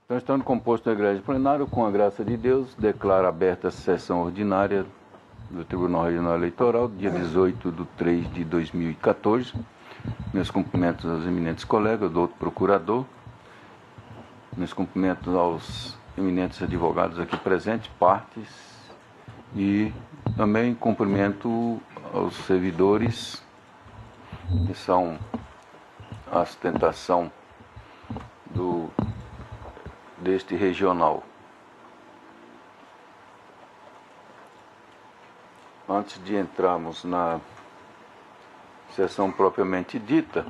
Então, estando composto a Igreja Plenário, com a graça de Deus, declaro aberta a sessão ordinária do Tribunal Regional Eleitoral, dia 18/3/2014. Meus cumprimentos aos eminentes colegas, do outro procurador, meus cumprimentos aos eminentes advogados aqui presentes, partes, e também cumprimento aos servidores que são a sustentação deste regional. Antes de entrarmos na sessão propriamente dita,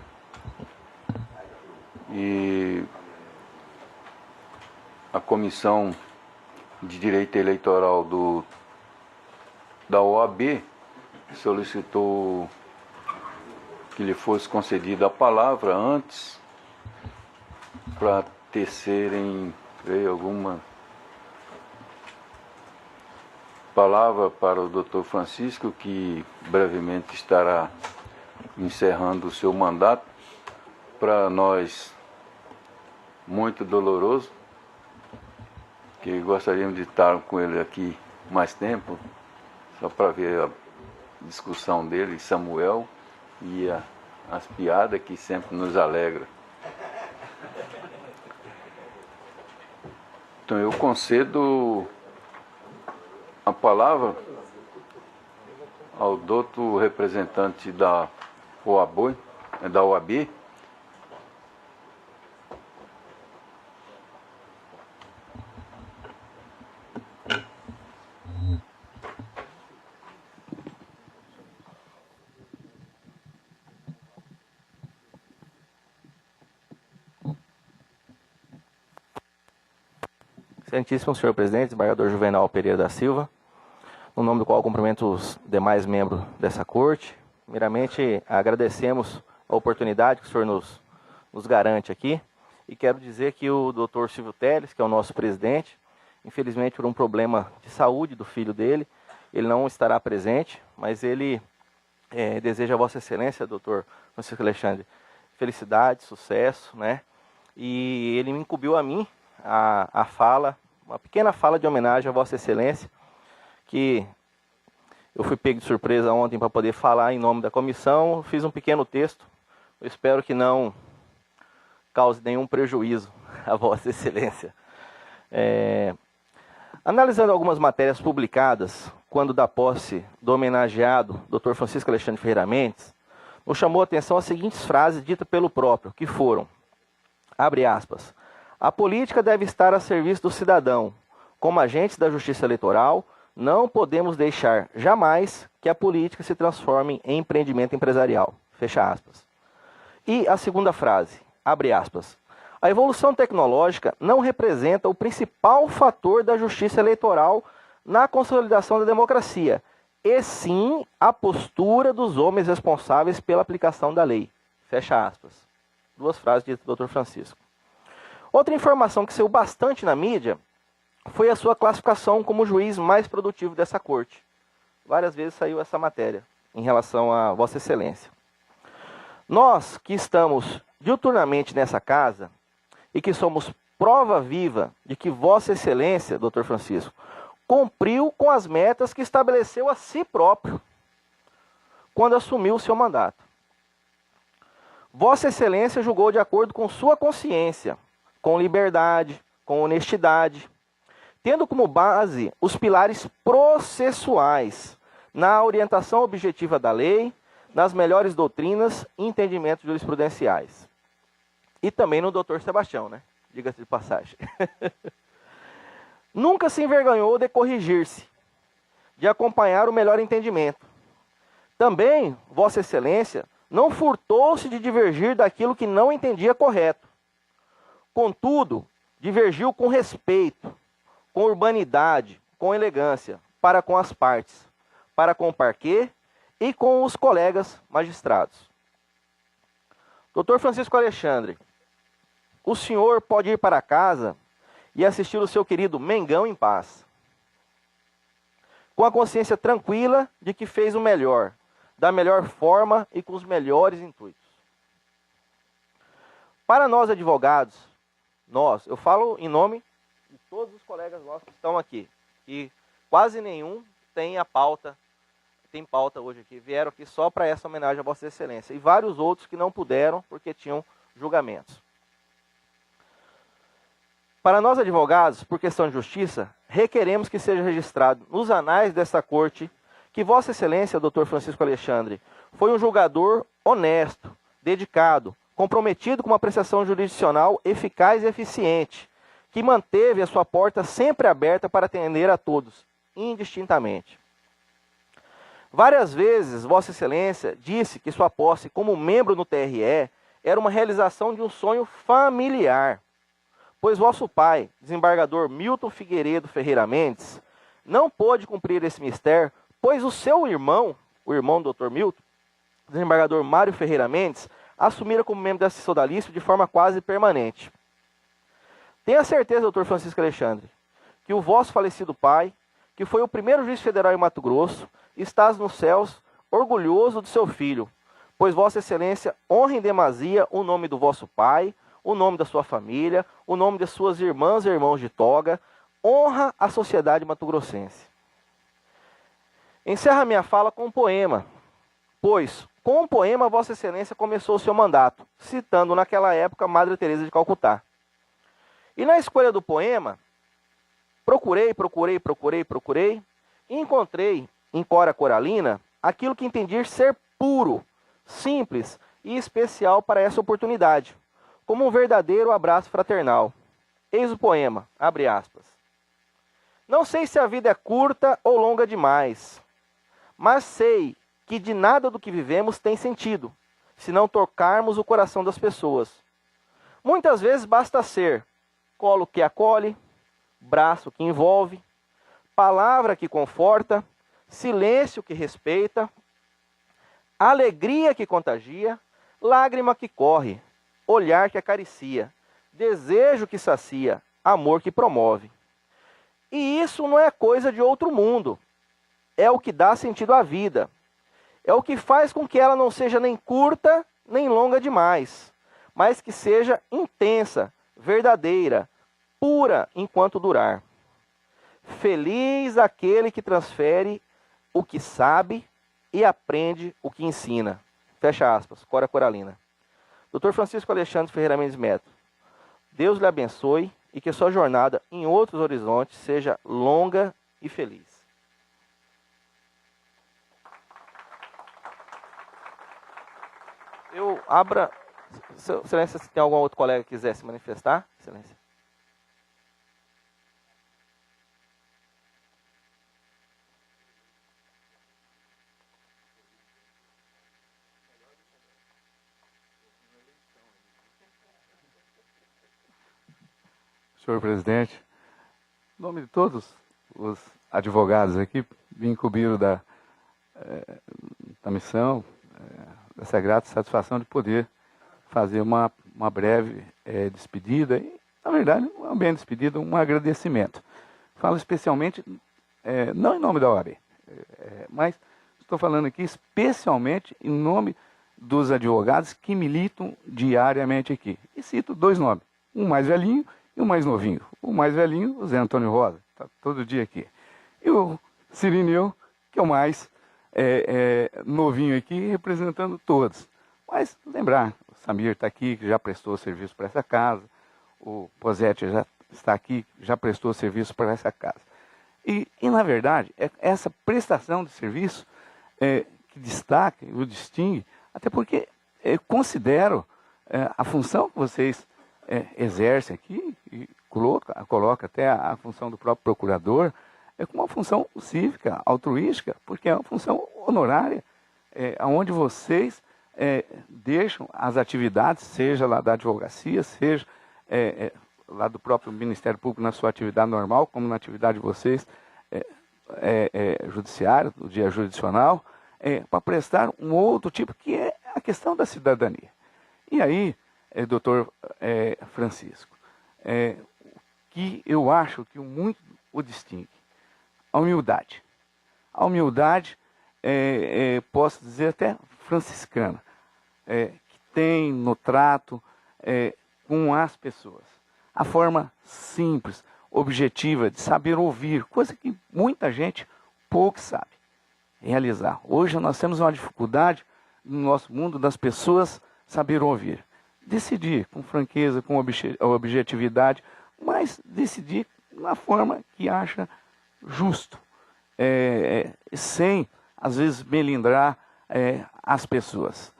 e a Comissão de Direito Eleitoral da OAB solicitou que lhe fosse concedida a palavra antes para tecerem alguma palavra para o Dr. Francisco, que brevemente estará encerrando o seu mandato. Para nós, muito doloroso, que gostaríamos de estar com ele aqui mais tempo, só para ver a discussão dele, Samuel, e as piadas que sempre nos alegram. Então eu concedo a palavra ao doutor representante da OAB. Excelentíssimo senhor presidente, desembargador Juvenal Pereira da Silva, no nome do qual cumprimento os demais membros dessa corte. Primeiramente, agradecemos a oportunidade que o senhor nos garante aqui, e quero dizer que o doutor Silvio Teles, que é o nosso presidente, infelizmente por um problema de saúde do filho dele, ele não estará presente, mas ele deseja a Vossa Excelência, doutor Francisco Alexandre, felicidade, sucesso, né? E ele me incumbiu a mim a fala, uma pequena fala de homenagem a Vossa Excelência, que eu fui pego de surpresa ontem para poder falar em nome da comissão. Fiz um pequeno texto, eu espero que não cause nenhum prejuízo a Vossa Excelência. Analisando algumas matérias publicadas quando da posse do homenageado Dr. Francisco Alexandre Ferreira Mendes, nos chamou a atenção as seguintes frases ditas pelo próprio, que foram, abre aspas, a política deve estar a serviço do cidadão. Como agentes da justiça eleitoral, não podemos deixar jamais que a política se transforme em empreendimento empresarial. Fecha aspas. E a segunda frase, abre aspas, a evolução tecnológica não representa o principal fator da justiça eleitoral na consolidação da democracia, e sim a postura dos homens responsáveis pela aplicação da lei. Fecha aspas. Duas frases ditas do Dr. Francisco. Outra informação que saiu bastante na mídia foi a sua classificação como o juiz mais produtivo dessa corte. Várias vezes saiu essa matéria em relação a Vossa Excelência. Nós que estamos diuturnamente nessa casa e que somos prova viva de que Vossa Excelência, Dr. Francisco, cumpriu com as metas que estabeleceu a si próprio quando assumiu o seu mandato. Vossa Excelência julgou de acordo com sua consciência, com liberdade, com honestidade, tendo como base os pilares processuais na orientação objetiva da lei, nas melhores doutrinas e entendimentos jurisprudenciais. E também no Dr. Sebastião, né? Diga-se de passagem. Nunca se envergonhou de corrigir-se, de acompanhar o melhor entendimento. Também, Vossa Excelência, não furtou-se de divergir daquilo que não entendia correto. Contudo, divergiu com respeito, com urbanidade, com elegância, para com as partes, para com o parquê e com os colegas magistrados. Dr. Francisco Alexandre, o senhor pode ir para casa e assistir o seu querido Mengão em paz, com a consciência tranquila de que fez o melhor, da melhor forma e com os melhores intuitos. Para nós advogados, nós, eu falo em nome de todos os colegas nossos que estão aqui, e quase nenhum tem pauta hoje aqui, vieram aqui só para essa homenagem a Vossa Excelência, e vários outros que não puderam porque tinham julgamentos. Para nós advogados, por questão de justiça, requeremos que seja registrado nos anais desta corte que Vossa Excelência, Dr. Francisco Alexandre, foi um julgador honesto, dedicado, comprometido com uma prestação jurisdicional eficaz e eficiente, que manteve a sua porta sempre aberta para atender a todos, indistintamente. Várias vezes, Vossa Excelência disse que sua posse como membro no TRE era uma realização de um sonho familiar, pois vosso pai, desembargador Milton Figueiredo Ferreira Mendes, não pôde cumprir esse mistério, pois o seu irmão, o irmão do Dr. Milton, desembargador Mário Ferreira Mendes, assumira como membro da sodalício de forma quase permanente. Tenha certeza, Dr. Francisco Alexandre, que o vosso falecido pai, que foi o primeiro juiz federal em Mato Grosso, estás nos céus, orgulhoso do seu filho, pois Vossa Excelência honra em demasia o nome do vosso pai, o nome da sua família, o nome de suas irmãs e irmãos de toga, honra a sociedade mato-grossense. Encerra minha fala com um poema, pois com um poema Vossa Excelência começou o seu mandato, citando naquela época Madre Teresa de Calcutá. E na escolha do poema, procurei, e encontrei em Cora Coralina aquilo que entendi ser puro, simples e especial para essa oportunidade, como um verdadeiro abraço fraternal. Eis o poema, abre aspas. Não sei se a vida é curta ou longa demais, mas sei que de nada do que vivemos tem sentido, se não tocarmos o coração das pessoas. Muitas vezes basta ser colo que acolhe, braço que envolve, palavra que conforta, silêncio que respeita, alegria que contagia, lágrima que corre, olhar que acaricia, desejo que sacia, amor que promove. E isso não é coisa de outro mundo. É o que dá sentido à vida. É o que faz com que ela não seja nem curta, nem longa demais, mas que seja intensa, verdadeira, pura enquanto durar. Feliz aquele que transfere o que sabe e aprende o que ensina. Fecha aspas, Cora Coralina. Dr. Francisco Alexandre Ferreira Mendes Neto, Deus lhe abençoe e que sua jornada em outros horizontes seja longa e feliz. Eu abra... Excelência, se tem algum outro colega que quiser se manifestar, Excelência. Senhor presidente, em nome de todos os advogados aqui, vim incumbido da missão, dessa grata satisfação de poder fazer uma breve despedida, e, na verdade, não é bem despedida, um agradecimento. Falo especialmente, não em nome da OAB, mas estou falando aqui especialmente em nome dos advogados que militam diariamente aqui. E cito dois nomes, um mais velhinho e o mais novinho. O mais velhinho, o Zé Antônio Rosa, está todo dia aqui. E o Cirineu, que é o mais novinho aqui, representando todos. Mas lembrar, o Samir está aqui, que já prestou serviço para essa casa, o Posetti já está aqui, já prestou serviço para essa casa. E na verdade, é essa prestação de serviço que destaca, o distingue, até porque considero a função que vocês exerce aqui, e coloca até a função do próprio procurador, como uma função cívica, altruística, porque é uma função honorária, onde vocês deixam as atividades, seja lá da advocacia, seja lá do próprio Ministério Público na sua atividade normal, como na atividade de vocês, judiciário, no dia jurisdicional, para prestar um outro tipo, que é a questão da cidadania. E aí, doutor Francisco, que eu acho que muito o distingue, a humildade. A humildade, posso dizer até franciscana, que tem no trato com as pessoas. a forma simples, objetiva de saber ouvir, coisa que muita gente pouco sabe realizar. Hoje nós temos uma dificuldade no nosso mundo das pessoas saber ouvir. Decidir com franqueza, com objetividade, mas decidir na forma que acha justo, sem, às vezes, melindrar as pessoas.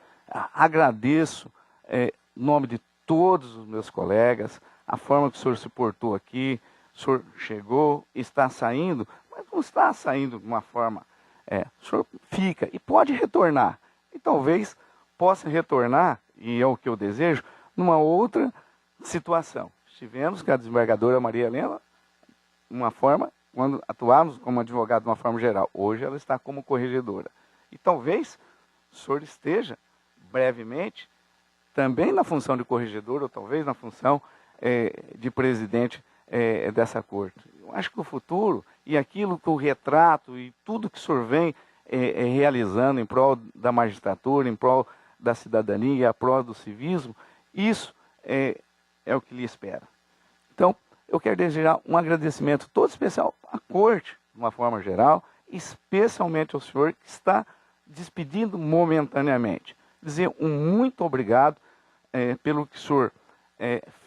Agradeço, em nome de todos os meus colegas, a forma que o senhor se portou aqui. O senhor chegou, está saindo, mas não está saindo de uma forma... o senhor fica e pode retornar. E talvez possa retornar, e é o que eu desejo, numa outra situação. Estivemos com a desembargadora Maria Helena, uma forma, quando atuávamos como advogado de uma forma geral. Hoje ela está como corregedora. E talvez o senhor esteja, brevemente, também na função de corregedor, ou talvez na função de presidente dessa corte. Eu acho que o futuro, e aquilo que o retrato, e tudo que o senhor vem realizando em prol da magistratura, em prol da cidadania, em prol do civismo, isso é o que lhe espera. Então, eu quero desejar um agradecimento todo especial à corte, de uma forma geral, especialmente ao senhor que está despedindo momentaneamente. Dizer um muito obrigado pelo que o senhor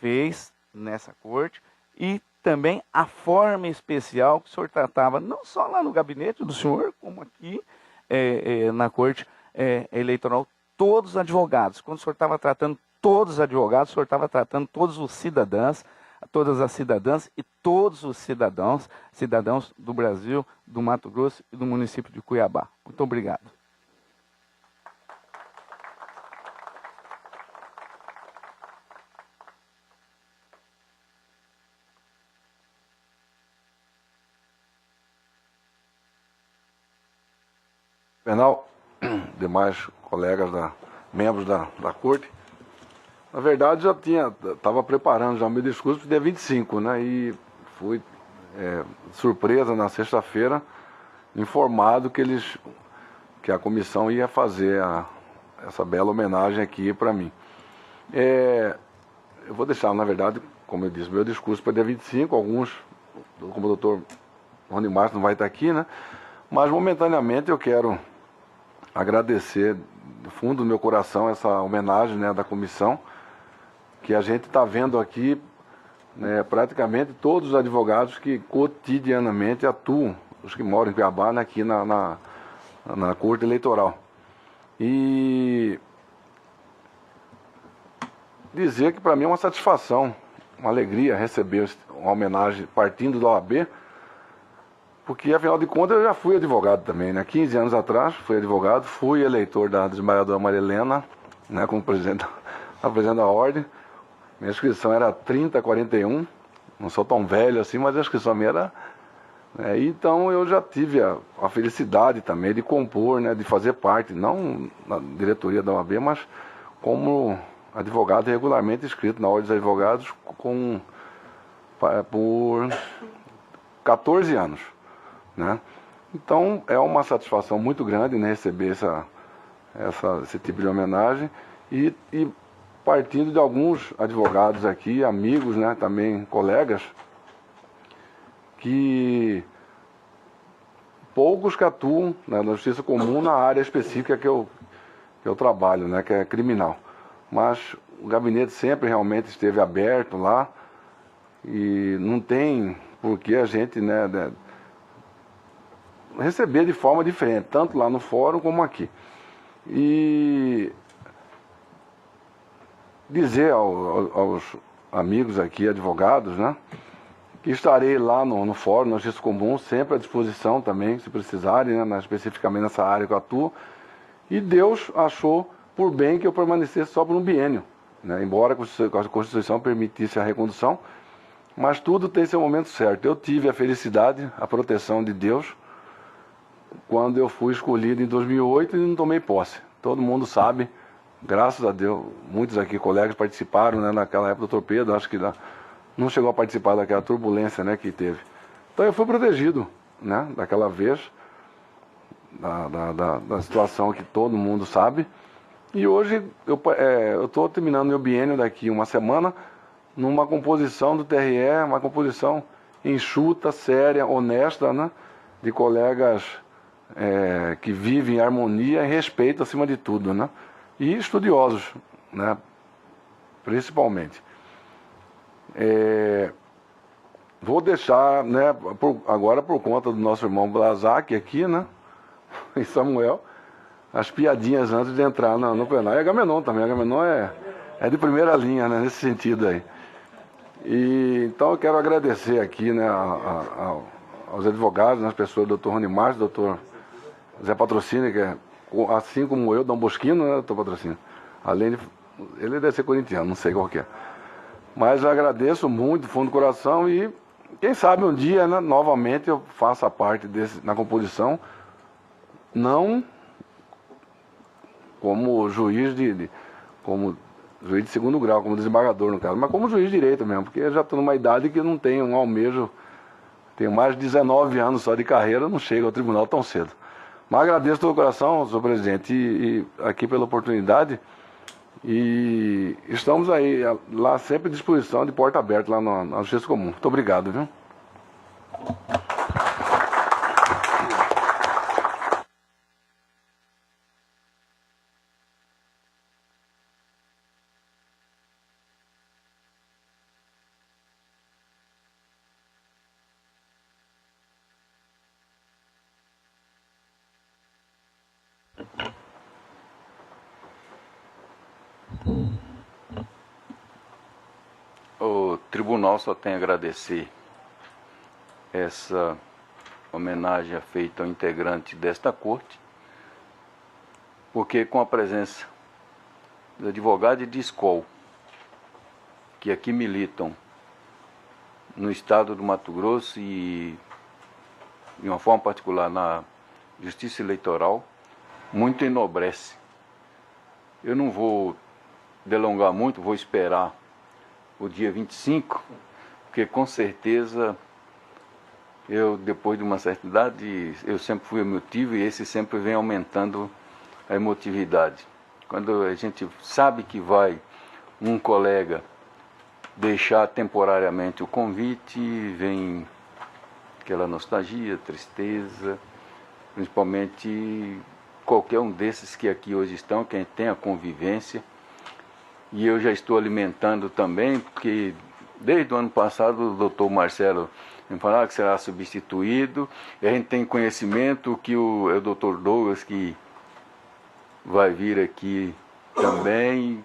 fez nessa corte e também a forma especial que o senhor tratava, não só lá no gabinete do senhor, como aqui na corte eleitoral, todos os advogados. Quando o senhor estava tratando todos os advogados, o senhor estava tratando todos os cidadãos, todas as cidadãs e todos os cidadãos do Brasil, do Mato Grosso e do município de Cuiabá. Muito obrigado. Penal, demais colegas, membros da corte, na verdade estava preparando já o meu discurso para o dia 25, né, e fui surpresa na sexta-feira, informado que a comissão ia fazer essa bela homenagem aqui para mim. Eu vou deixar, na verdade, como eu disse, meu discurso para o dia 25, alguns, como o doutor Rony Márcio não vai estar aqui, né, mas momentaneamente eu quero agradecer do fundo do meu coração essa homenagem, né, da comissão, que a gente está vendo aqui, né, praticamente todos os advogados que cotidianamente atuam, os que moram em Cuiabá, né, aqui na Corte Eleitoral. E dizer que para mim é uma satisfação, uma alegria receber uma homenagem partindo da OAB, porque, afinal de contas, eu já fui advogado também, né? 15 anos atrás, fui advogado, fui eleitor da desembargadora Maria Helena, né, como presidente da ordem. Minha inscrição era 3041, não sou tão velho assim, mas a inscrição minha era... então eu já tive a felicidade também de compor, né, de fazer parte, não na diretoria da OAB, mas como advogado regularmente inscrito na Ordem dos Advogados por 14 anos. Né? Então é uma satisfação muito grande, né, receber esse tipo de homenagem e partindo de alguns advogados aqui, amigos, né, também colegas, que poucos que atuam, né, na justiça comum na área específica que eu trabalho, né, que é criminal. Mas o gabinete sempre realmente esteve aberto lá e não tem por que a gente, né, receber de forma diferente, tanto lá no fórum como aqui. E dizer aos amigos aqui, advogados, né, que estarei lá no fórum, na Justiça Comum, sempre à disposição também, se precisarem, né, especificamente nessa área que eu atuo. E Deus achou por bem que eu permanecesse só por um biênio, né, embora a Constituição permitisse a recondução, mas tudo tem seu momento certo. Eu tive a felicidade, a proteção de Deus, quando eu fui escolhido em 2008 e não tomei posse. Todo mundo sabe, graças a Deus, muitos aqui colegas participaram, né, naquela época do Dr. Pedro, acho que não chegou a participar daquela turbulência, né, que teve. Então eu fui protegido, né, daquela vez, da situação que todo mundo sabe. E hoje eu estou terminando meu biênio daqui uma semana, numa composição do TRE, uma composição enxuta, séria, honesta, né? De colegas que vivem em harmonia e respeito acima de tudo, né? E estudiosos, né? Principalmente. Vou deixar, né, agora por conta do nosso irmão Blazak aqui, né? E Samuel, as piadinhas antes de entrar no plenário. E Agamenon também, Agamenon é de primeira linha, né, nesse sentido aí. E, então eu quero agradecer aqui, né, aos advogados, né, as pessoas do Dr. Rony Marques, Dr. Zé Patrocínio, que é, assim como eu, Dom Bosquino, né, Dr. Patrocínio. Além de, ele deve ser corintiano, não sei qual que é. Mas eu agradeço muito, do fundo do coração, e quem sabe um dia, né, novamente eu faça parte na composição, não como juiz como juiz de segundo grau, como desembargador no caso, mas como juiz de direito mesmo, porque eu já estou numa idade que não tenho um almejo, tenho mais de 19 anos só de carreira, não chego ao tribunal tão cedo. Mas agradeço do coração, senhor presidente, e aqui pela oportunidade, e estamos aí, lá sempre à disposição, de porta aberta, lá na Justiça Comum. Muito obrigado, viu? O tribunal só tem a agradecer essa homenagem feita ao integrante desta corte, porque com a presença dos advogados de escola que aqui militam no estado do Mato Grosso e de uma forma particular na Justiça Eleitoral, muito enobrece. Eu não vou delongar muito, vou esperar o dia 25, porque com certeza eu, depois de uma certa idade, eu sempre fui emotivo e esse sempre vem aumentando a emotividade. Quando a gente sabe que vai um colega deixar temporariamente o convite, vem aquela nostalgia, tristeza, principalmente qualquer um desses que aqui hoje estão, quem tem a convivência. E eu já estou alimentando também, porque desde o ano passado o doutor Marcelo me falava que será substituído, e a gente tem conhecimento que é o doutor Douglas que vai vir aqui também,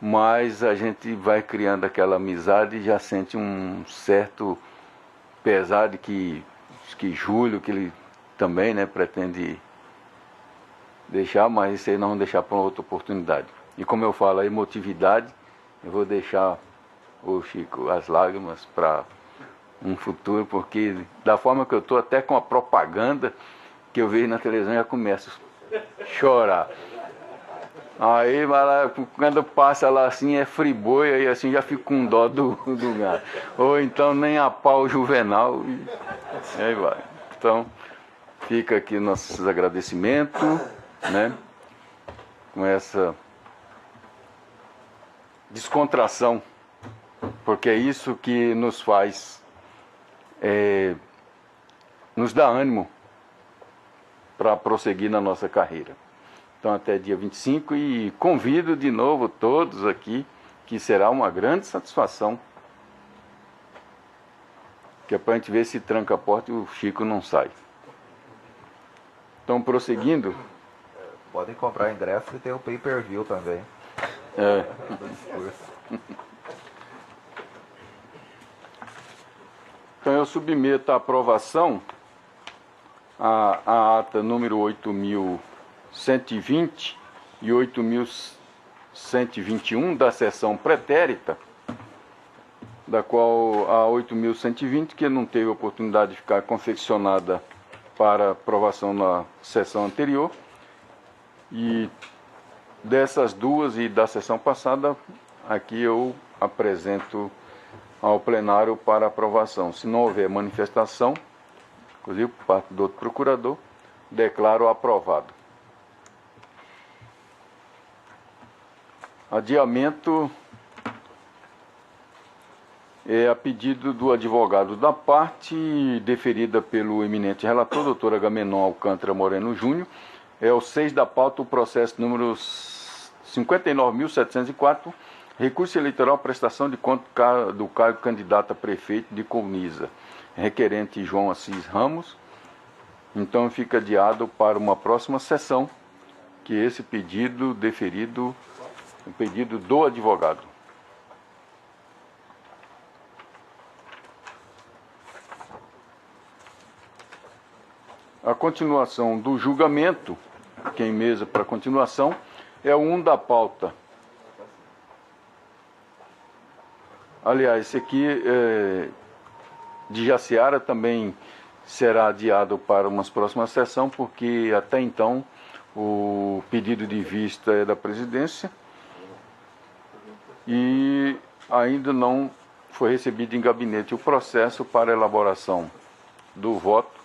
mas a gente vai criando aquela amizade e já sente um certo pesar de que Júlio, que ele também, né, pretende deixar, mas isso aí nós vamos deixar para outra oportunidade. E como eu falo, a emotividade, eu vou deixar, o Chico, as lágrimas para um futuro, porque da forma que eu estou, até com a propaganda que eu vejo na televisão, já começo a chorar. Aí vai lá, quando passa lá assim, é friboi, aí assim já fico com dó do gado. Ou então nem a pau Juvenal, e aí vai. Então, fica aqui nossos agradecimentos, né? Com essa descontração, porque é isso que nos faz, nos dá ânimo para prosseguir na nossa carreira. Então até dia 25 e convido de novo todos aqui, que será uma grande satisfação, que é para a gente ver se tranca a porta e o Chico não sai. Então prosseguindo. Podem comprar ingresso e tem o pay-per-view também. Então eu submeto à aprovação a ata número 8.120 e 8.121 da sessão pretérita, da qual a 8.120, que não teve oportunidade de ficar confeccionada para aprovação na sessão anterior, e dessas duas e da sessão passada, aqui eu apresento ao plenário para aprovação. Se não houver manifestação, inclusive por parte do outro procurador, declaro aprovado. Adiamento a pedido do advogado da parte, deferida pelo eminente relator, doutor Agamenon Alcântara Moreno Júnior, é o 6 da pauta, o processo número 59.704, recurso eleitoral, prestação de conta do cargo candidato a prefeito de Colniza, requerente João Assis Ramos. Então fica adiado para uma próxima sessão, que esse pedido deferido, o pedido do advogado. A continuação do julgamento, que é em mesa para continuação, é o 1 da pauta. Aliás, esse aqui de Jaciara também será adiado para uma próxima sessão, porque até então o pedido de vista é da presidência e ainda não foi recebido em gabinete o processo para elaboração do voto.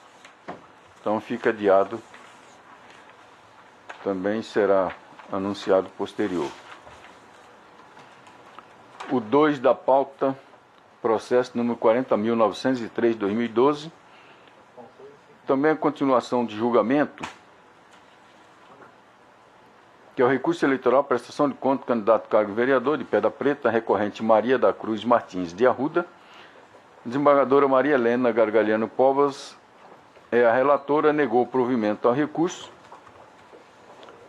Então fica adiado, também será anunciado posterior. O 2 da pauta, processo número 40.903/2012, também a continuação de julgamento, que é o recurso eleitoral, prestação de conta do candidato cargo vereador de Pedra Preta, recorrente Maria da Cruz Martins de Arruda. Desembargadora Maria Helena Gargalhano Povas é a relatora, negou o provimento ao recurso,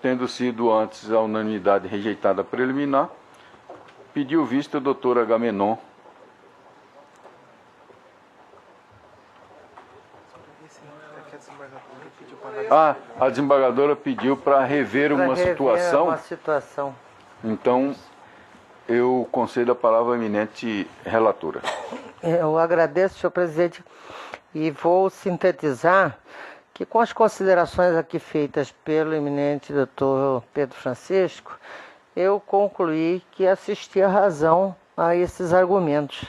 tendo sido antes a unanimidade rejeitada a preliminar. Pediu vista o doutor Agamenon. A desembargadora pediu para rever uma situação. Então, eu concedo a palavra à eminente relatora. Eu agradeço, senhor presidente, e vou sintetizar que, com as considerações aqui feitas pelo eminente doutor Pedro Francisco, eu concluí que assisti a razão a esses argumentos.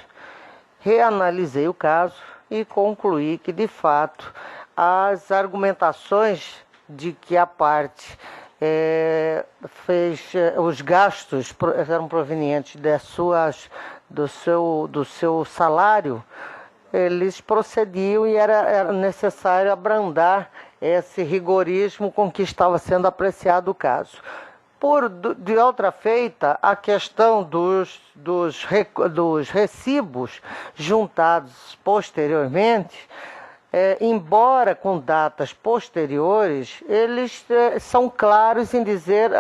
Reanalisei o caso e concluí que, de fato, as argumentações de que a parte os gastos eram provenientes do seu salário, eles procediam e era necessário abrandar esse rigorismo com que estava sendo apreciado o caso. De outra feita, a questão dos recibos juntados posteriormente, embora com datas posteriores, eles são claros em dizer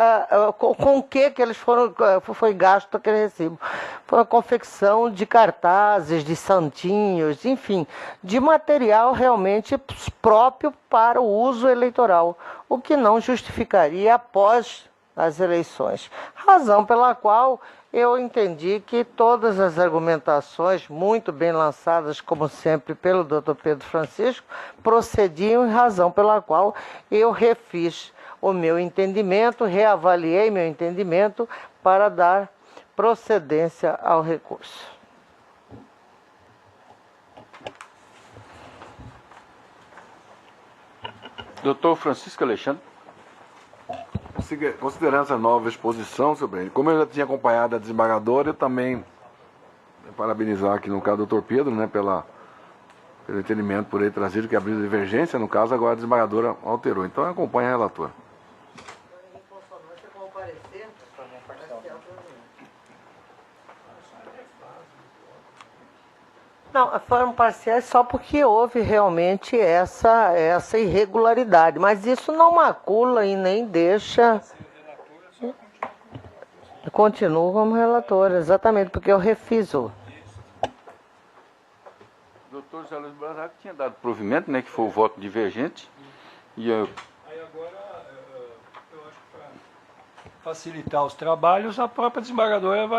com o que eles foi gasto aquele recibo. Foi a confecção de cartazes, de santinhos, enfim, de material realmente próprio para o uso eleitoral, o que não justificaria após as eleições. Razão pela qual eu entendi que todas as argumentações, muito bem lançadas, como sempre, pelo Dr. Pedro Francisco, procediam, em razão pela qual eu refiz o meu entendimento, reavaliei meu entendimento para dar procedência ao recurso. Doutor Francisco Alexandre. Considerando essa nova exposição, senhor presidente, como eu já tinha acompanhado a desembargadora, eu também parabenizar aqui no caso do doutor Pedro, né, pelo entendimento por ele trazido que abriu divergência, no caso agora a desembargadora alterou. Então eu acompanho a relatora. Não, foram parciais só porque houve realmente essa irregularidade, mas isso não macula e nem deixa... Continuo como relator, exatamente, porque eu refiz o... Doutor José Luiz Brasac tinha dado provimento, né, que foi o voto divergente. E eu... Aí agora, eu acho que para facilitar os trabalhos, a própria desembargadora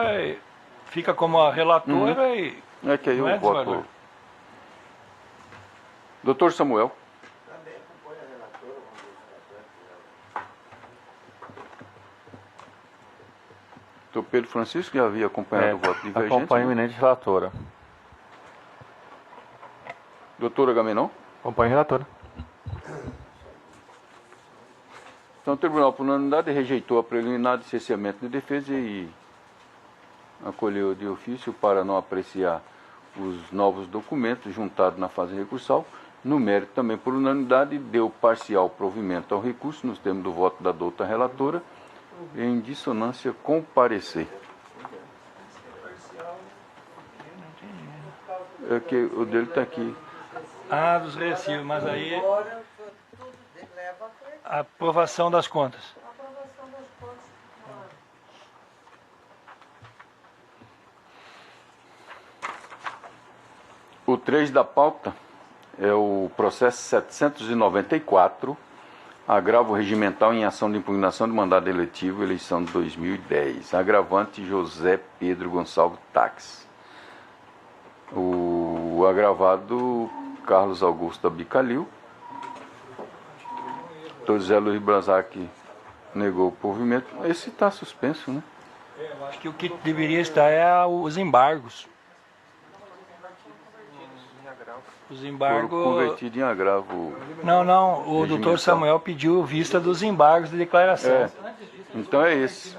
fica como a relatora e... É que aí eu voto. Doutor Samuel. Também acompanha a relatora, Doutor Pedro Francisco já havia acompanhado o voto divergente. Acompanho a eminente relatora. Doutor Agamenon. Acompanho a relatora. Então o tribunal, por unanimidade, rejeitou a preliminar de cerceamento de defesa e acolheu de ofício para não apreciar os novos documentos juntados na fase recursal. No mérito, também por unanimidade, deu parcial provimento ao recurso, nos termos do voto da douta relatora, em dissonância com o parecer. É que o dele está aqui. Ah, dos recibos, mas aí a aprovação das contas. O 3 da pauta é o processo 794, agravo regimental em ação de impugnação de mandado eletivo, eleição de 2010. Agravante José Pedro Gonçalves Tax. O agravado Carlos Augusto Abicalil. Dr. José Luiz Brazac negou o provimento. Esse está suspenso, né? Eu acho que o que deveria estar é os embargos. Os embargos. Convertido em agravo. Não, o regimental. doutor Samuel pediu vista dos embargos de declaração. É. Então é esse.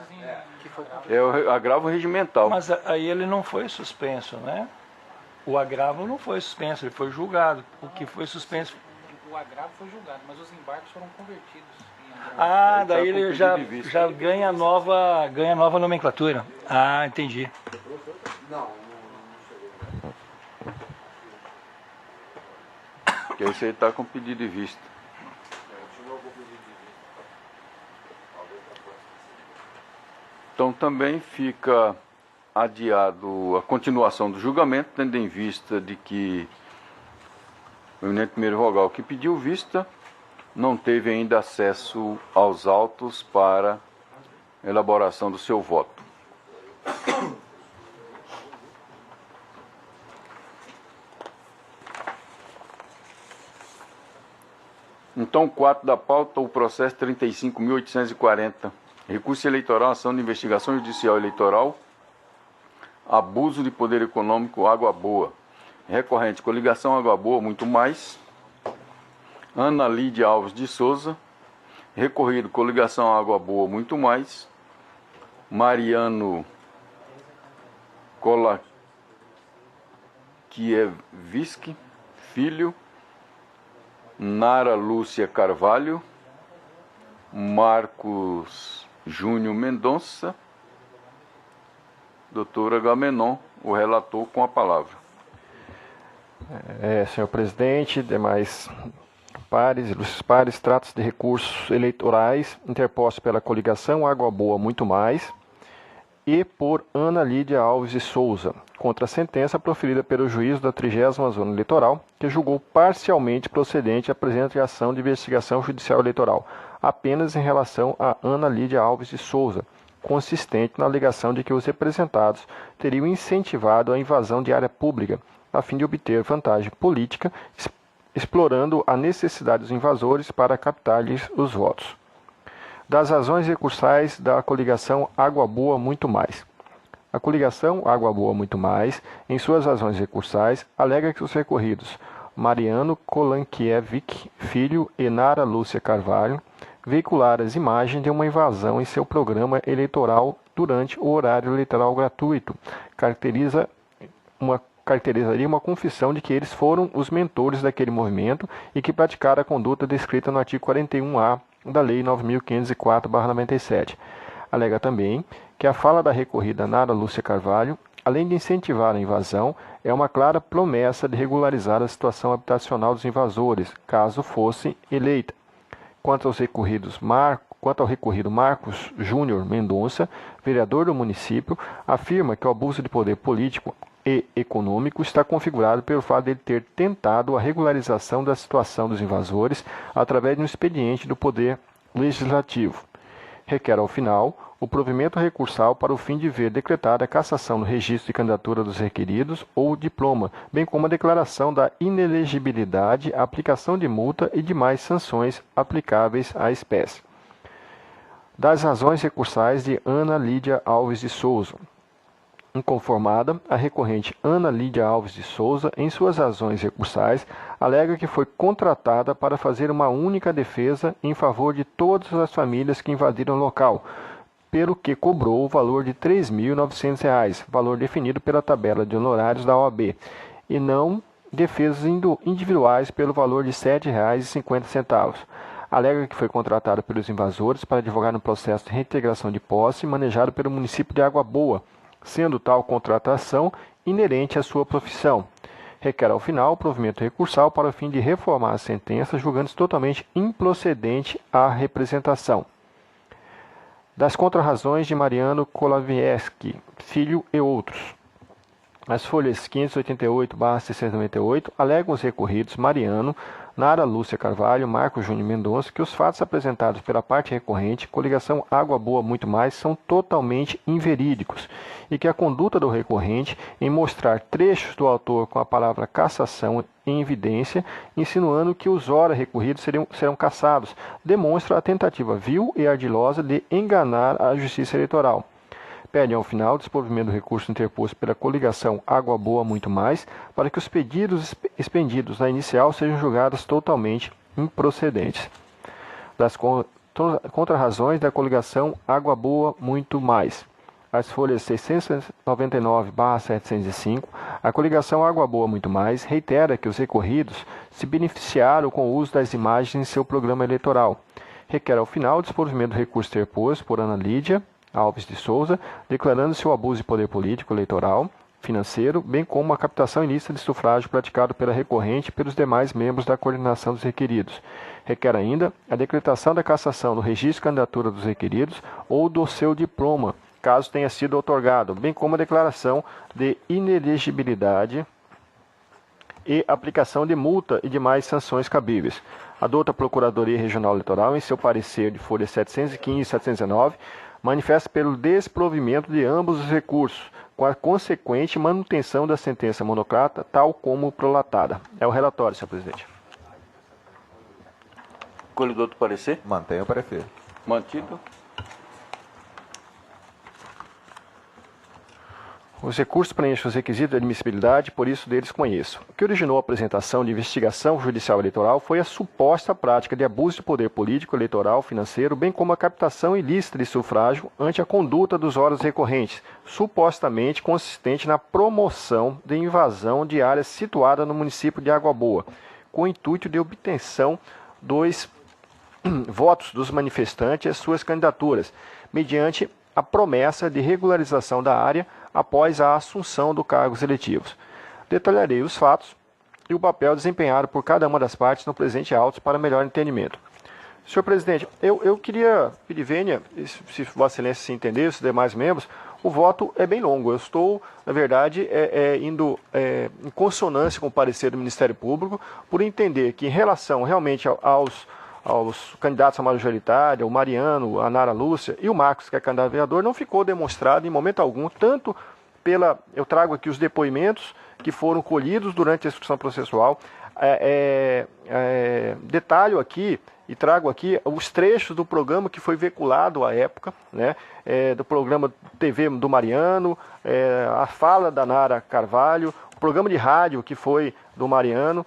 É o agravo regimental. Mas aí ele não foi suspenso, né? O agravo não foi suspenso, ele foi julgado. O que foi suspenso. O agravo foi julgado, mas os embargos foram convertidos em agravo. Ah, Ele tá daí com ele pedido de vista. já ganha nova nomenclatura. Ah, entendi. Que aí você está com pedido de vista. Então também fica adiado a continuação do julgamento, tendo em vista de que o eminente primeiro vogal que pediu vista não teve ainda acesso aos autos para elaboração do seu voto. Então, 4 da pauta, o processo 35.840. Recurso eleitoral, ação de investigação judicial eleitoral, abuso de poder econômico, Água Boa. Recorrente, coligação Água Boa, muito mais. Ana Lídia Alves de Souza. Recorrido, coligação Água Boa, muito mais. Mariano Kolakiewicz, filho. Nara Lúcia Carvalho. Marcos Júnior Mendonça. Doutora Gamenon, o relator, com a palavra. Senhor presidente, demais pares, ilustres pares, trata-se de recursos eleitorais interpostos pela coligação Água Boa Muito Mais e por Ana Lídia Alves de Souza, contra a sentença proferida pelo juiz da 30ª Zona Eleitoral, que julgou parcialmente procedente a presente ação de investigação judicial eleitoral, apenas em relação a Ana Lídia Alves de Souza, consistente na alegação de que os representados teriam incentivado a invasão de área pública, a fim de obter vantagem política, explorando a necessidade dos invasores para captar-lhes os votos. Das razões recursais da coligação Água Boa Muito Mais. A coligação Água Boa Muito Mais, em suas razões recursais, alega que os recorridos Mariano Kolankiewicz, filho, e Nara Lúcia Carvalho veicularam as imagens de uma invasão em seu programa eleitoral durante o horário eleitoral gratuito. Caracterizaria uma confissão de que eles foram os mentores daquele movimento e que praticaram a conduta descrita no artigo 41A da Lei 9.504/97. Alega também que a fala da recorrida Nara Lúcia Carvalho, além de incentivar a invasão, é uma clara promessa de regularizar a situação habitacional dos invasores, caso fosse eleita. Quanto ao recorrido Marcos Júnior Mendonça, vereador do município, afirma que o abuso de poder político e econômico está configurado pelo fato de ele ter tentado a regularização da situação dos invasores através de um expediente do Poder Legislativo. Requer, ao final, o provimento recursal para o fim de ver decretada a cassação do registro de candidatura dos requeridos ou o diploma, bem como a declaração da inelegibilidade, a aplicação de multa e demais sanções aplicáveis à espécie. Das razões recursais de Ana Lídia Alves de Souza. Inconformada, a recorrente Ana Lídia Alves de Souza, em suas razões recursais, alega que foi contratada para fazer uma única defesa em favor de todas as famílias que invadiram o local, pelo que cobrou o valor de R$ 3.900, valor definido pela tabela de honorários da OAB, e não defesas individuais pelo valor de R$ 7,50. Alega que foi contratado pelos invasores para advogar no processo de reintegração de posse manejado pelo município de Água Boa, sendo tal contratação inerente à sua profissão. Requer ao final o provimento recursal para o fim de reformar a sentença, julgando-se totalmente improcedente a representação. Das contrarrazões de Mariano Kolavieski, filho e outros. As folhas 588/698 alegam os recorridos Mariano, Nara Lúcia Carvalho, Marcos Júnior Mendonça, que os fatos apresentados pela parte recorrente, coligação Água Boa Muito Mais, são totalmente inverídicos e que a conduta do recorrente em mostrar trechos do autor com a palavra cassação em evidência, insinuando que os ora recorridos serão cassados, demonstra a tentativa vil e ardilosa de enganar a Justiça Eleitoral. Pedem ao final o desprovimento do recurso interposto pela coligação Água Boa Muito Mais, para que os pedidos expendidos na inicial sejam julgados totalmente improcedentes. Das contrarrazões da coligação Água Boa Muito Mais. As folhas 699/705, a coligação Água Boa Muito Mais reitera que os recorridos se beneficiaram com o uso das imagens em seu programa eleitoral. Requer ao final o desprovimento do recurso interposto por Ana Lídia Alves de Souza, declarando-se o abuso de poder político, eleitoral, financeiro, bem como a captação ilícita de sufrágio praticado pela recorrente e pelos demais membros da coordenação dos requeridos. Requer ainda a decretação da cassação do registro de candidatura dos requeridos ou do seu diploma, caso tenha sido outorgado, bem como a declaração de inelegibilidade e aplicação de multa e demais sanções cabíveis. Adota a Procuradoria Regional Eleitoral, em seu parecer de folhas 715 e 719, manifesta pelo desprovimento de ambos os recursos, com a consequente manutenção da sentença monocrata, tal como prolatada. É o relatório, senhor presidente. Colhedor do parecer? Mantenha o parecer. Mantido. Os recursos preenchem os requisitos de admissibilidade, por isso deles conheço. O que originou a apresentação de investigação judicial eleitoral foi a suposta prática de abuso de poder político, eleitoral, financeiro, bem como a captação ilícita de sufrágio ante a conduta dos órgãos recorrentes, supostamente consistente na promoção de invasão de áreas situadas no município de Água Boa, com o intuito de obtenção dos votos dos manifestantes às suas candidaturas, mediante a promessa de regularização da área após a assunção dos cargos eletivos. Detalharei os fatos e o papel desempenhado por cada uma das partes no presente auto para melhor entendimento. Senhor presidente, eu queria pedir vênia, se Vossa Excelência se entender, os demais membros, o voto é bem longo. Eu estou, na verdade, indo em consonância com o parecer do Ministério Público, por entender que em relação realmente aos candidatos à majoritária, o Mariano, a Nara Lúcia e o Marcos, que é candidato a vereador, não ficou demonstrado em momento algum, tanto eu trago aqui os depoimentos que foram colhidos durante a instrução processual, detalho aqui e trago aqui os trechos do programa que foi veiculado à época, né, do programa TV do Mariano, a fala da Nara Carvalho, o programa de rádio que foi do Mariano.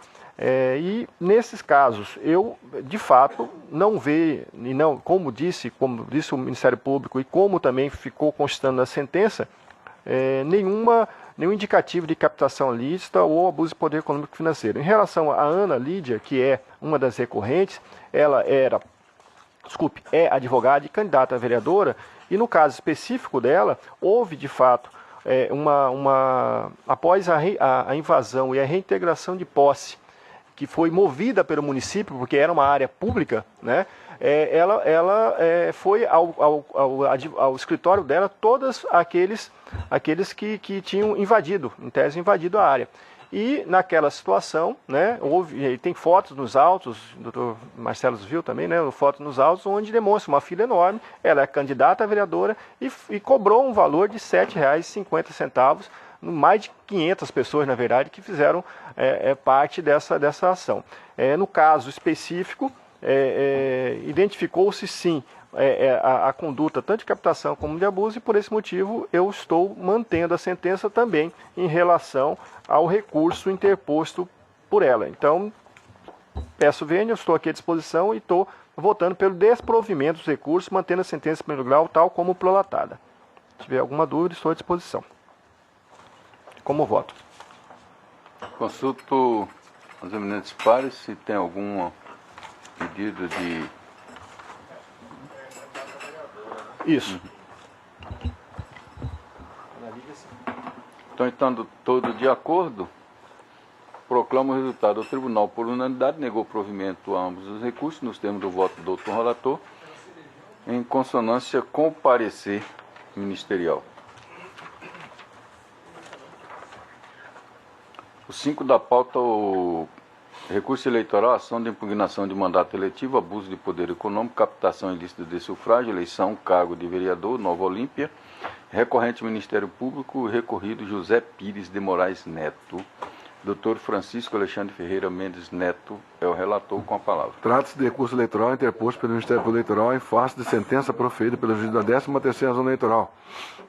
E nesses casos, eu de fato não vejo, e não, como disse o Ministério Público e como também ficou constando na sentença, nenhum indicativo de captação lícita ou abuso de poder econômico e financeiro. Em relação a Ana Lídia, que é uma das recorrentes, ela é advogada e candidata a vereadora, e no caso específico dela, houve de fato após a invasão e a reintegração de posse, que foi movida pelo município, porque era uma área pública, né? Ela foi ao escritório dela todos aqueles que tinham invadido, em tese invadido a área. E naquela situação, né, tem fotos nos autos, o doutor Marcelo viu também, né, fotos nos autos, onde demonstra uma fila enorme, ela é candidata a vereadora e cobrou um valor de R$ 7,50, mais de 500 pessoas, na verdade, que fizeram parte dessa ação. No caso específico, identificou-se sim a conduta tanto de captação como de abuso, e por esse motivo eu estou mantendo a sentença também em relação ao recurso interposto por ela. Então, peço vênia, eu estou aqui à disposição e estou votando pelo desprovimento dos recursos, mantendo a sentença em primeiro grau tal como prolatada. Se tiver alguma dúvida, estou à disposição. Como voto? Consulto os eminentes pares se tem algum pedido de... Isso. Então, estando todo de acordo, proclamo o resultado. O tribunal, por unanimidade, negou provimento a ambos os recursos, nos termos do voto do doutor relator, em consonância com o parecer ministerial. O 5 da pauta, o recurso eleitoral, ação de impugnação de mandato eletivo, abuso de poder econômico, captação ilícita de sufrágio, eleição, cargo de vereador, Nova Olímpia, recorrente Ministério Público, recorrido José Pires de Moraes Neto. Dr. Francisco Alexandre Ferreira Mendes Neto é o relator, com a palavra. Trata-se de recurso eleitoral interposto pelo Ministério Público Eleitoral em face de sentença proferida pelo juiz da 13ª Zona Eleitoral,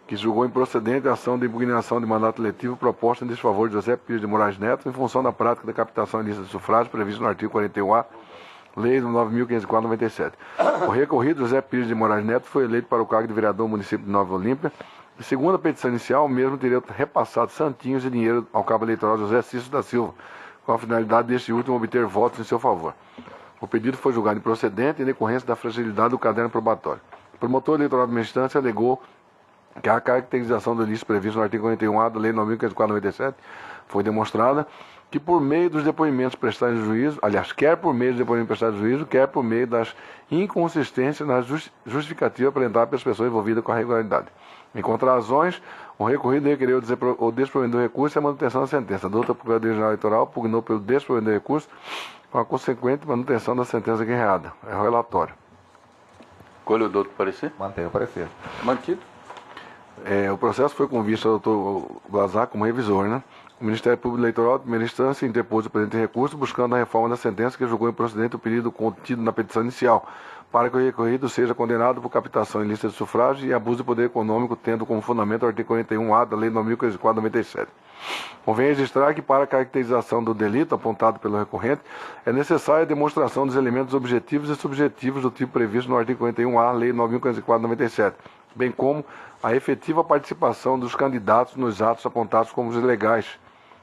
que julgou improcedente a ação de impugnação de mandato eletivo proposta em desfavor de José Pires de Moraes Neto em função da prática da captação ilícita de sufrágio prevista no artigo 41A, Lei 9.504/97. O recorrido José Pires de Moraes Neto foi eleito para o cargo de vereador do município de Nova Olímpia. E segundo a petição inicial, o mesmo teria repassado santinhos de dinheiro ao cabo eleitoral José Cícero da Silva, com a finalidade deste último obter votos em seu favor. O pedido foi julgado improcedente em decorrência da fragilidade do caderno probatório. O promotor eleitoral de primeira instância alegou que a caracterização do ilícito previsto no artigo 41A da Lei 9.504/97 foi demonstrada que por meio dos depoimentos prestados em juízo, aliás, quer por meio dos depoimentos prestados em juízo, quer por meio das inconsistências na justificativa apresentada pelas pessoas envolvidas com a irregularidade. Em contrarrazões, o recorrido requeriu o desprovimento do recurso e a manutenção da sentença. A doutora Procuradoria-Geral Eleitoral pugnou pelo desprovimento do recurso com a consequente manutenção da sentença guerreada. É o relatório. Colhe o doutor parecer? Mantém o parecer. Mantido. O processo foi com vista ao doutor Blazar como revisor, né? O Ministério Público Eleitoral, de primeira instância, interpôs o presente recurso buscando a reforma da sentença que julgou improcedente o pedido contido na petição inicial, para que o recorrido seja condenado por captação ilícita de sufrágio e abuso de poder econômico, tendo como fundamento o artigo 41A da Lei 9.504/97. Convém registrar que, para a caracterização do delito apontado pelo recorrente, é necessária a demonstração dos elementos objetivos e subjetivos do tipo previsto no artigo 41A, Lei 9.504/97, bem como a efetiva participação dos candidatos nos atos apontados como os ilegais,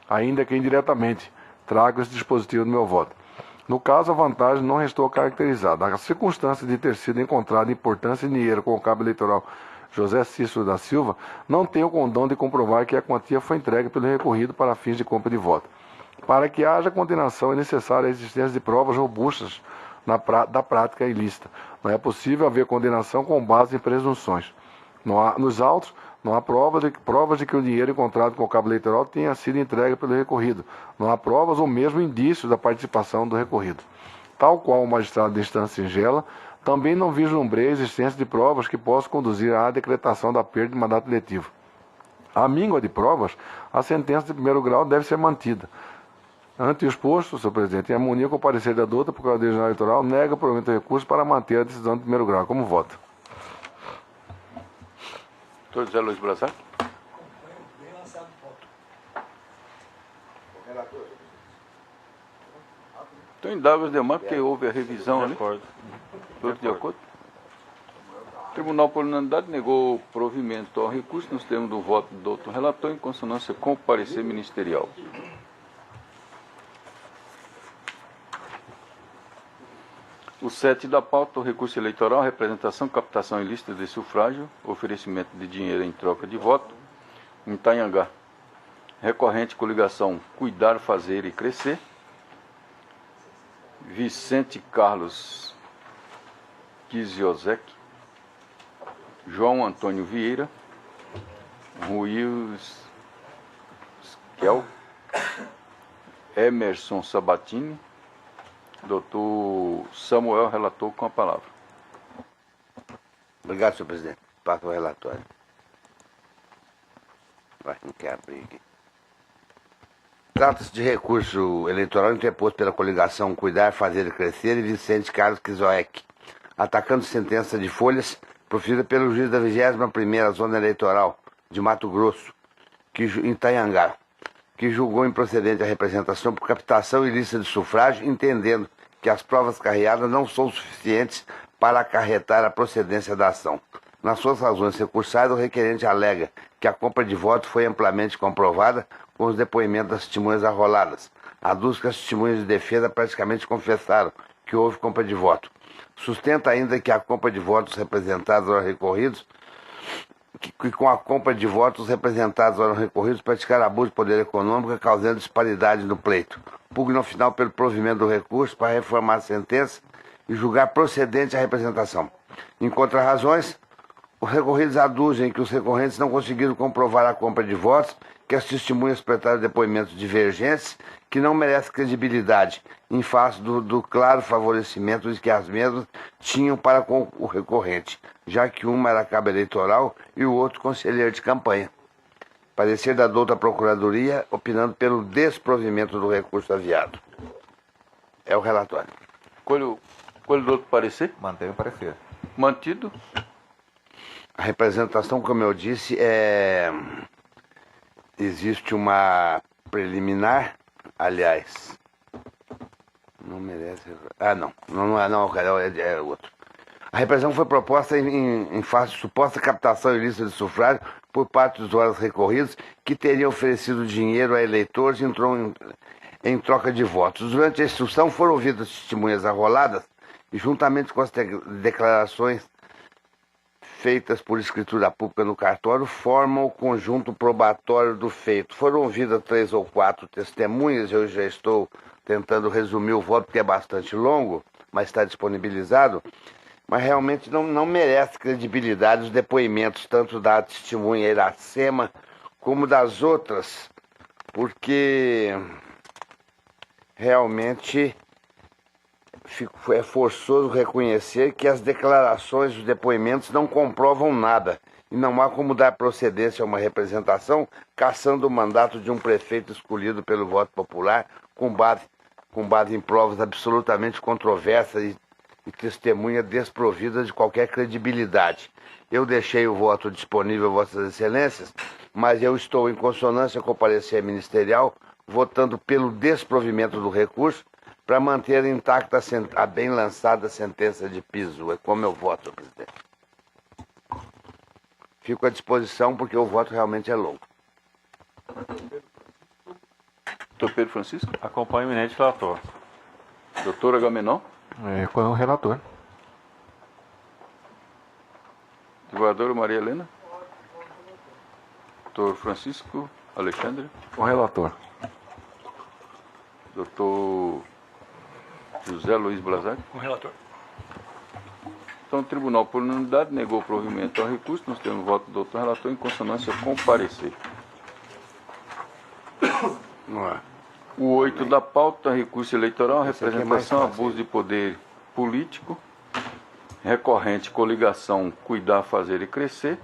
ainda que indiretamente. Trago esse dispositivo no meu voto. No caso, a vantagem não restou caracterizada. A circunstância de ter sido encontrada importância em dinheiro com o cabo eleitoral José Cícero da Silva não tem o condão de comprovar que a quantia foi entregue pelo recorrido para fins de compra de voto. Para que haja condenação é necessária a existência de provas robustas da prática ilícita. Não é possível haver condenação com base em presunções. Nos autos, não há provas de que o dinheiro encontrado com o cabo eleitoral tenha sido entregue pelo recorrido. Não há provas ou mesmo indícios da participação do recorrido. Tal qual o magistrado de instância singela, também não vislumbrei a existência de provas que possam conduzir à decretação da perda de mandato eletivo. À míngua de provas, a sentença de primeiro grau deve ser mantida. Ante o exposto, senhor presidente, em harmonia com o parecer da doutora Procuradoria-Geral Eleitoral, nega o provimento do recurso para manter a decisão de primeiro grau. Como voto? Doutor José Luiz Brazar. Então, indago os demais, porque houve a revisão ali. Todos de acordo? O Tribunal, por unanimidade, negou provimento ao recurso nos termos do voto do doutor relator, em consonância com o parecer ministerial. O 7 da pauta, o recurso eleitoral, representação, captação ilícita de sufrágio, oferecimento de dinheiro em troca de voto, em Itanhangá. Recorrente coligação Cuidar, Fazer e Crescer. Vicente Carlos Kiziozek, João Antônio Vieira, Ruiz Skel, Emerson Sabatini, doutor Samuel, relator, com a palavra. Obrigado, senhor presidente. Passa o relatório. Vai, não quer abrir aqui. Trata-se de recurso eleitoral interposto pela coligação Cuidar, Fazer e Crescer e Vicente Carlos Kizoek, atacando sentença de folhas proferida pelo juiz da 21ª Zona Eleitoral de Mato Grosso, em Itanhangá, que julgou improcedente a representação por captação ilícita de sufrágio, entendendo que as provas carreadas não são suficientes para acarretar a procedência da ação. Nas suas razões recursais, o requerente alega que a compra de votos foi amplamente comprovada com os depoimentos das testemunhas arroladas. Aduz que as testemunhas de defesa praticamente confessaram que houve compra de voto. Sustenta ainda que a compra de votos representados aos recorridos, que com a compra de votos representados aos recorridos praticaram abuso de poder econômico, causando disparidade no pleito. Pugna ao final pelo provimento do recurso para reformar a sentença e julgar procedente a representação. Em contrarrazões, os recorridos aduzem que os recorrentes não conseguiram comprovar a compra de votos, que as testemunhas prestaram depoimentos divergentes, que não merecem credibilidade, em face do claro favorecimento que as mesmas tinham para com o recorrente, já que uma era cabo eleitoral e o outro conselheiro de campanha. Parecer da douta Procuradoria, opinando pelo desprovimento do recurso aviado. É o relatório. Colho do outro parecer? Mantém o parecer. Mantido. A representação, como eu disse, existe uma preliminar, aliás, não merece... é outro. A repressão foi proposta em face de suposta captação ilícita de sufrágio por parte dos usuários recorridos que teriam oferecido dinheiro a eleitores em troca de votos. Durante a instrução foram ouvidas testemunhas arroladas e, juntamente com as declarações feitas por escritura pública no cartório, formam o conjunto probatório do feito. Foram ouvidas 3 ou 4 testemunhas, eu já estou tentando resumir o voto, porque é bastante longo, mas está disponibilizado, mas realmente não merece credibilidade os depoimentos, tanto da testemunha Iracema, como das outras, porque realmente é forçoso reconhecer que as declarações dos depoimentos não comprovam nada e não há como dar procedência a uma representação cassando o mandato de um prefeito escolhido pelo voto popular com base em provas absolutamente controversas e testemunha desprovida de qualquer credibilidade. Eu deixei o voto disponível a Vossas Excelências, mas eu estou em consonância com o parecer ministerial, votando pelo desprovimento do recurso, para manter intacta a bem lançada sentença de piso. É como eu voto, presidente. Fico à disposição porque o voto realmente é longo. Doutor Pedro Francisco. Acompanho o eminente relator. Doutor Agamenon. Com o relator. Advogadora Maria Helena. Doutor Francisco Alexandre. Com o relator. Doutor José Luiz Blazak. Com o relator. Então, o tribunal, por unanimidade, negou o provimento ao recurso. Nós temos o voto do doutor relator em consonância com o parecer. Não é. O 8 da pauta, recurso eleitoral, Esse aqui é representação, mais fácil. abuso de poder político, recorrente, coligação, cuidar, fazer e crescer.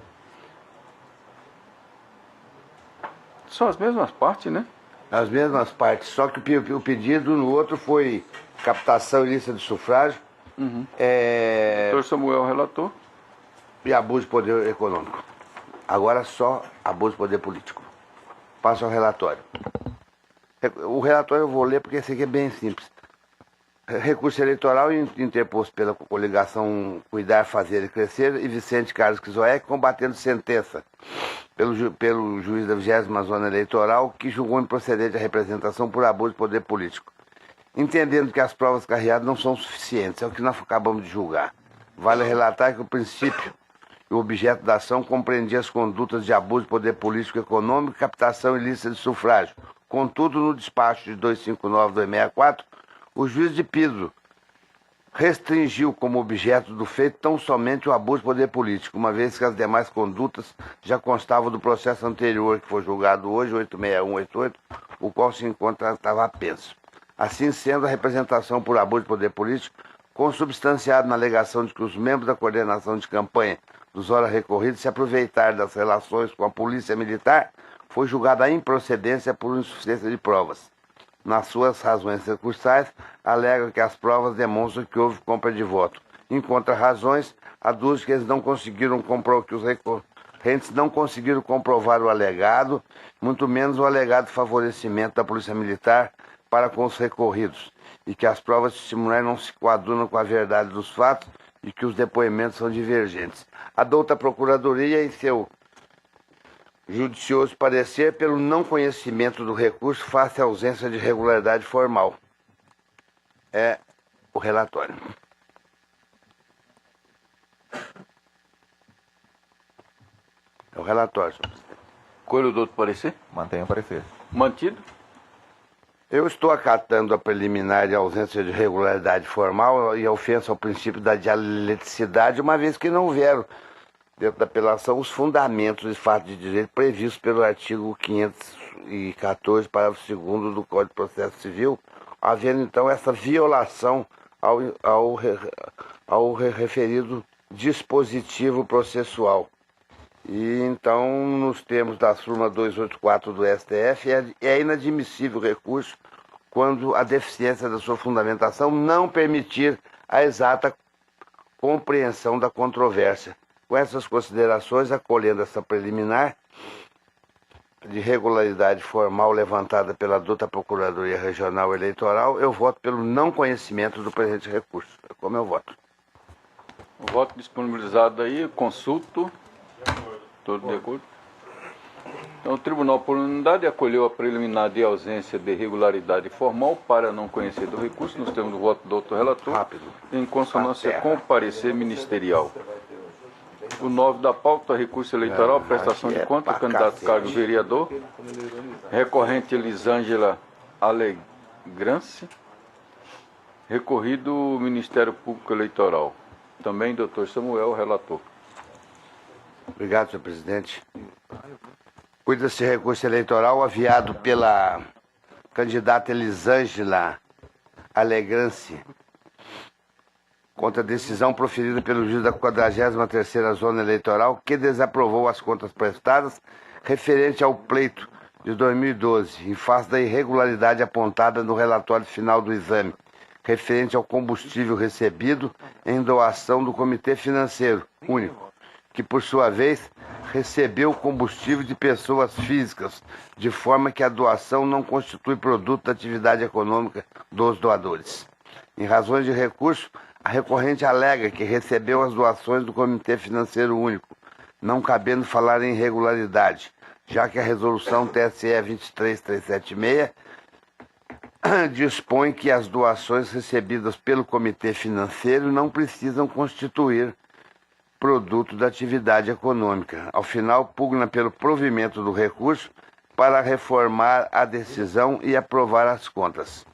São as mesmas partes, né? As mesmas partes, só que o pedido no outro foi captação ilícita de sufrágio, Doutor Samuel, relator. e abuso de poder econômico. Agora só abuso de poder político. Passo ao relatório. O relatório eu vou ler porque esse aqui é bem simples. Recurso eleitoral interposto pela coligação Cuidar, Fazer e Crescer e Vicente Carlos Kizoek, combatendo sentença pelo juiz da 20ª Zona Eleitoral, que julgou improcedente a representação por abuso de poder político. Entendendo que as provas carreadas não são suficientes, é o que nós acabamos de julgar. Vale relatar que o princípio e o objeto da ação compreendia as condutas de abuso de poder político e econômico e captação ilícita de sufrágio. Contudo, no despacho de 259/264, o juiz de piso restringiu como objeto do feito tão somente o abuso de poder político, uma vez que as demais condutas já constavam do processo anterior, que foi julgado hoje, 86188, o qual se estava apenso. Assim sendo, a representação por abuso de poder político, consubstanciado na alegação de que os membros da coordenação de campanha dos ora recorridos se aproveitaram das relações com a polícia militar, foi julgada a improcedência por insuficiência de provas. Nas suas razões recursais, alega que as provas demonstram que houve compra de voto. Em contra-razões, aduz que eles não conseguiram que os recorrentes não conseguiram comprovar o alegado, muito menos o alegado favorecimento da Polícia Militar para com os recorridos. e que as provas testemunhais não se coadunam com a verdade dos fatos e que os depoimentos são divergentes. Adouta a Procuradoria, em seu judicioso parecer, pelo não conhecimento do recurso face à ausência de regularidade formal. É o relatório. É o relatório, senhor presidente. Colho do outro parecer? Mantenha o parecer. Mantido? Eu estou acatando a preliminar de ausência de regularidade formal e a ofensa ao princípio da dialeticidade, uma vez que não houveram, dentro da apelação, os fundamentos de fato de direito previstos pelo artigo 514, parágrafo 2º do Código de Processo Civil, havendo então essa violação ao referido dispositivo processual. E então, nos termos da súmula 284 do STF, é inadmissível o recurso quando a deficiência da sua fundamentação não permitir a exata compreensão da controvérsia. Com essas considerações, acolhendo essa preliminar de regularidade formal levantada pela adulta Procuradoria Regional Eleitoral, eu voto pelo não conhecimento do presente recurso. É como eu voto. O voto disponibilizado aí, consulto. Todo de acordo? Então, o Tribunal, por unanimidade, acolheu a preliminar de ausência de regularidade formal para não conhecer do recurso, nos termos do voto do outro relator, Rápido. em consonância com o parecer ministerial. O 9 da pauta, recurso eleitoral, prestação de conta, candidato cargo vereador, recorrente Elisângela Alegrance, recorrido Ministério Público Eleitoral. Também, doutor Samuel, relator. Obrigado, senhor presidente. Cuida-se recurso eleitoral aviado pela candidata Elisângela Alegrance contra a decisão proferida pelo juiz da 43ª Zona Eleitoral, que desaprovou as contas prestadas referente ao pleito de 2012, em face da irregularidade apontada no relatório final do exame, referente ao combustível recebido em doação do Comitê Financeiro Único, que, por sua vez, recebeu combustível de pessoas físicas, de forma que a doação não constitui produto da atividade econômica dos doadores. Em razões de recurso, a recorrente alega que recebeu as doações do Comitê Financeiro Único, não cabendo falar em irregularidade, já que a resolução TSE 23376 dispõe que as doações recebidas pelo Comitê Financeiro não precisam constituir produto da atividade econômica. Ao final, pugna pelo provimento do recurso para reformar a decisão e aprovar as contas.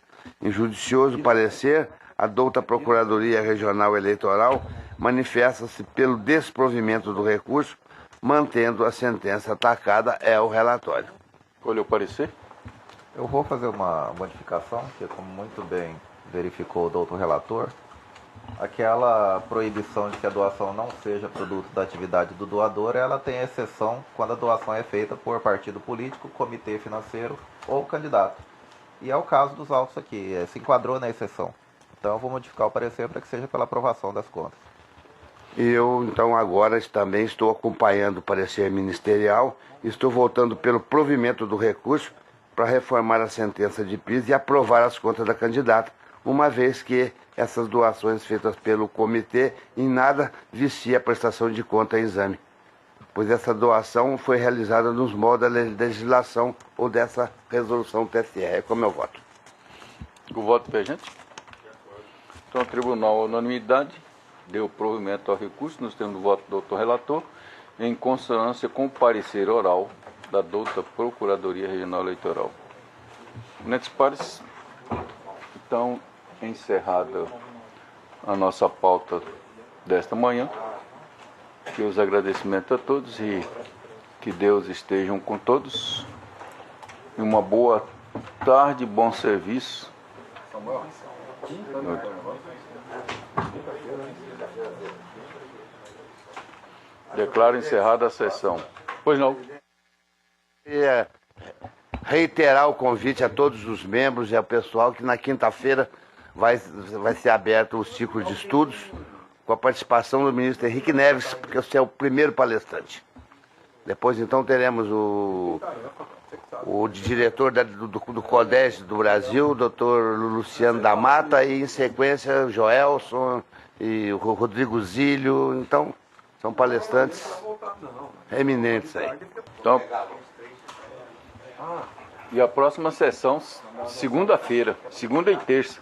Em judicioso parecer, a douta Procuradoria Regional Eleitoral manifesta-se pelo desprovimento do recurso, mantendo a sentença atacada. É o relatório. Olha o parecer. Eu vou fazer uma modificação, que como muito bem verificou o doutor relator, aquela proibição de que a doação não seja produto da atividade do doador, ela tem exceção quando a doação é feita por partido político, comitê financeiro ou candidato. E é o caso dos autos aqui, se enquadrou na exceção. Então eu vou modificar o parecer para que seja pela aprovação das contas. Eu, então, agora também estou acompanhando o parecer ministerial, estou votando pelo provimento do recurso para reformar a sentença de piso e aprovar as contas da candidata, uma vez que essas doações feitas pelo comitê em nada vicia a prestação de conta em exame, pois essa doação foi realizada nos moldes da legislação ou dessa resolução TSE. É como eu voto. O voto vigente? Então, o Tribunal, unanimidade, deu provimento ao recurso, nos termos do voto do doutor relator, em consonância com o parecer oral da douta Procuradoria Regional Eleitoral. Next pares, então, encerrada a nossa pauta desta manhã. Que os agradecimentos a todos e que Deus esteja com todos. E uma boa tarde, bom serviço. Declaro encerrada a sessão. Pois não. Queria reiterar o convite a todos os membros e ao pessoal que na quinta-feira vai ser aberto o ciclo de estudos com a participação do ministro Henrique Neves, porque você é o primeiro palestrante. Depois então teremos o diretor do CODES do Brasil, o Dr. Luciano da Mata, e em sequência o Joelson e o Rodrigo Zílio. Então, são palestrantes eminentes aí. Então, e a próxima sessão, segunda-feira, segunda e terça.